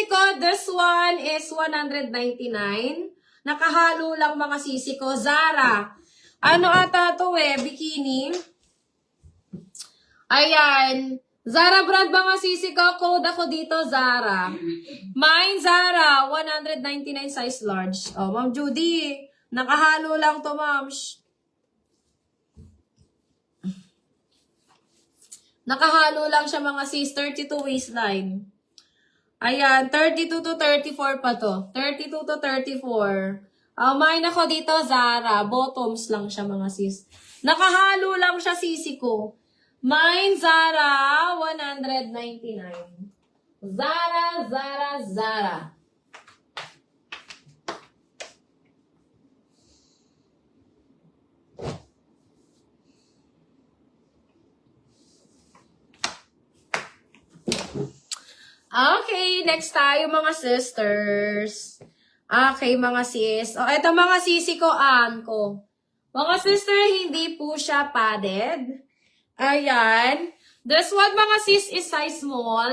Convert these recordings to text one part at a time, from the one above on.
sisi ko, this one is 199. Nakahalo lang mga sisi ko. Zara. Ano ata to bikini. Ayan. Zara brand mga sisi ko. Code ako dito, Zara. Mine, Zara. 199 size large. Oh, Ma'am Judy. Nakahalo lang to, ma'am. Nakahalo lang siya mga sis. 32 waistline. Ayan. 32 to 34 pa to. 32 to 34. Mine ako dito, Zara. Bottoms lang siya mga sis. Nakahalo lang siya sisi ko. Mine, Zara, 199. Zara, Zara, Zara. Okay, next tayo mga sisters. Okay, mga sis. Eto mga sisi ko, ko. Mga sister, hindi po siya padded. Ayan. This one, mga sis, is size small.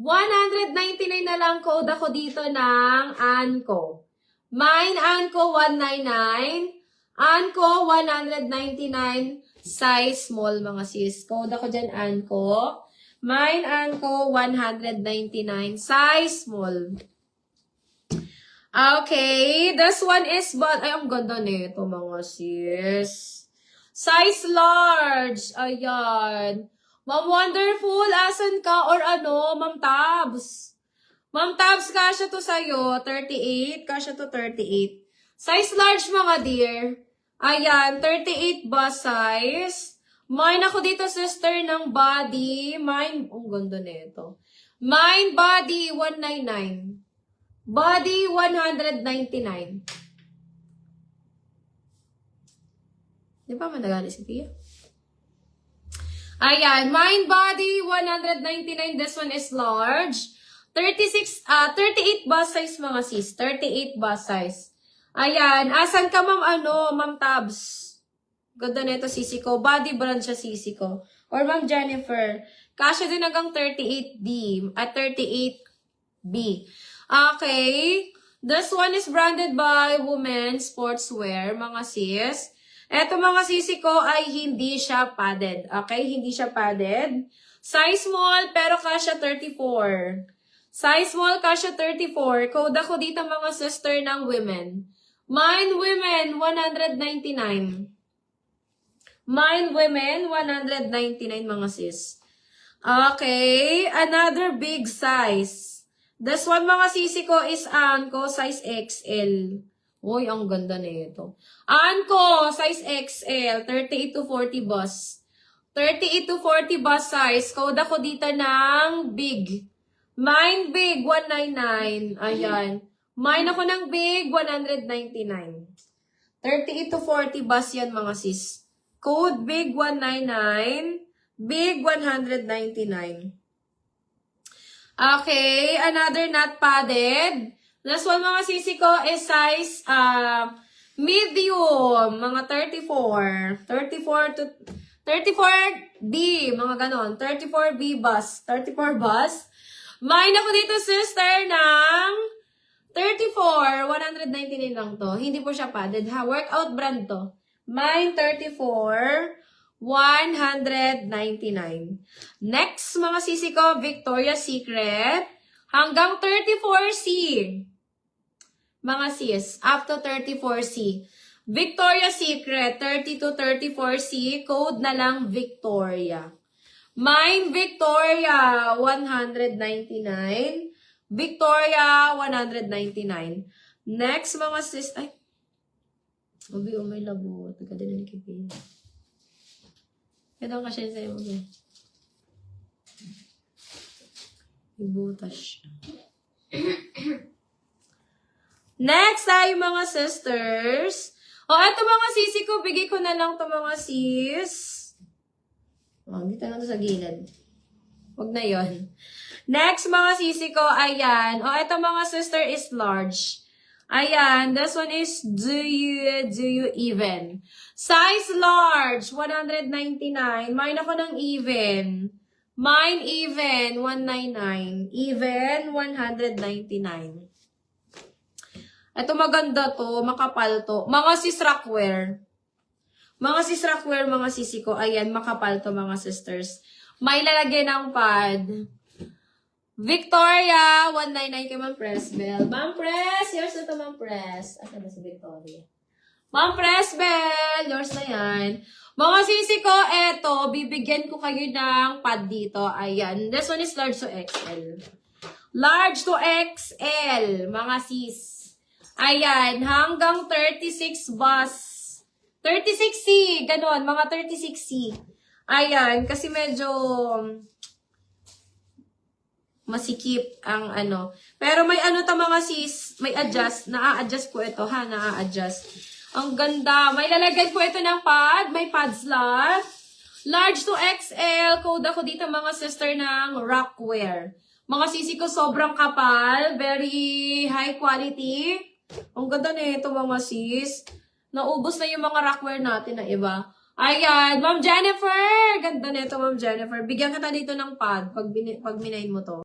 199 na lang code ako dito ng Anko. Mine, Anko, 199. Anko, 199. Size small, mga sis. Code ako dyan, Anko. Mine, Anko, 199. Size small. Okay. This one is, ay, ang ganda nito, mga sis. Size large. Ayan. Ma'am Wonderful, asan ka? Or ano, Ma'am Tabs? Ma'am Tabs, kasya to sa'yo. 38. Kasya to 38. Size large, mga dear. Ayan, 38 ba size? Mine ako dito, sister, ng body. Mine, ang ganda nito. Mine, body, 199. Body, 199. Di ba managali si Tia? Ayan, mine body, 199. This one is large. 38 bust size mga sis. 38 bust size. Ayan, asan ka Ma'am Tabs? Ganda nito sisi ko. Body brand siya sisi ko. Or Ma'am Jennifer. Kasya din hanggang 38D at 38B. Okay. This one is branded by Women's Sportswear, mga sis. Eto mga sisi ko ay hindi siya padded. Okay? Hindi siya padded. Size small pero kasya 34. Size small kasya 34. Code ako dito mga sister ng women. Mine women 199. Mine women 199 mga sis. Okay. Another big size. This one mga sisi ko is Anko size XL. Uy, ang ganda nito. Anko, size XL, 38 to 40 bus. 38 to 40 bus size. Code ako dito ng big. Mine big, 199. Ayan. Mine ako ng big, 199. 38 to 40 bus yan mga sis. Code big, 199. Big, 199. Okay, another not padded. Last one mga sisi ko is size medium, mga 34. 34B, mga ganon. 34B bus. 34 bus. Mine ako dito, sister, ng 34. 199 lang to. Hindi po siya padded, ha? Workout brand to. Mine, 34. 199. Next, mga sisi ko, Victoria's Secret. Hanggang 34C. Mga sis, up to 34C. Victoria's Secret, 30 to 34C. Code na lang Victoria. Mine, Victoria, 199. Victoria, 199. Next, mga sis, ay. Ubi, may labo. Teka, din na nakipin. Ito ang kasya sa'yo, ubi. Ibutas siya. Next tayo mga sisters. Ito mga sisi ko, bigay ko na lang to mga sis. Dito lang to sa gilid. Huwag na yon. Next mga sisi ko, ayan. Ito mga sister is large. Ayan, this one is do you even. Size large, 199. Mine ako ng even. Mine even, 199. Even, 199. Ito maganda to, makapal to. Mga sis Rockware. Mga sis Rockware, mga sisi ko. Ayan, makapal to mga sisters. May lalagay ng pad. Victoria, 199 kay Ma'am Presbel. Ma'am Pres, yours na to, Ma'am Pres. Asa na si Victoria? Ma'am Presbel, yours na yan. Mga sisi ko, eto, bibigyan ko kayo ng pad dito. Ayan, this one is large to XL. Large to XL, mga sis. Ayan, hanggang 36 bus. 36C, ganon, mga 36C. Ayan, kasi medyo masikip ang ano. Pero may ano ta mga sis, may adjust. Naa-adjust ko ito ha, naa-adjust. Ang ganda. May lalagay po ito ng pad. May pad slot. Large to XL. Code ako dito mga sister ng Rockware. Mga sisi ko sobrang kapal. Very high quality. Ang ganda na ito mga sis. Naubos na yung mga Rockware natin na iba. Ayan. Ma'am Jennifer. Ganda na ito Ma'am Jennifer. Bigyan kita dito ng pad pag minain mo to.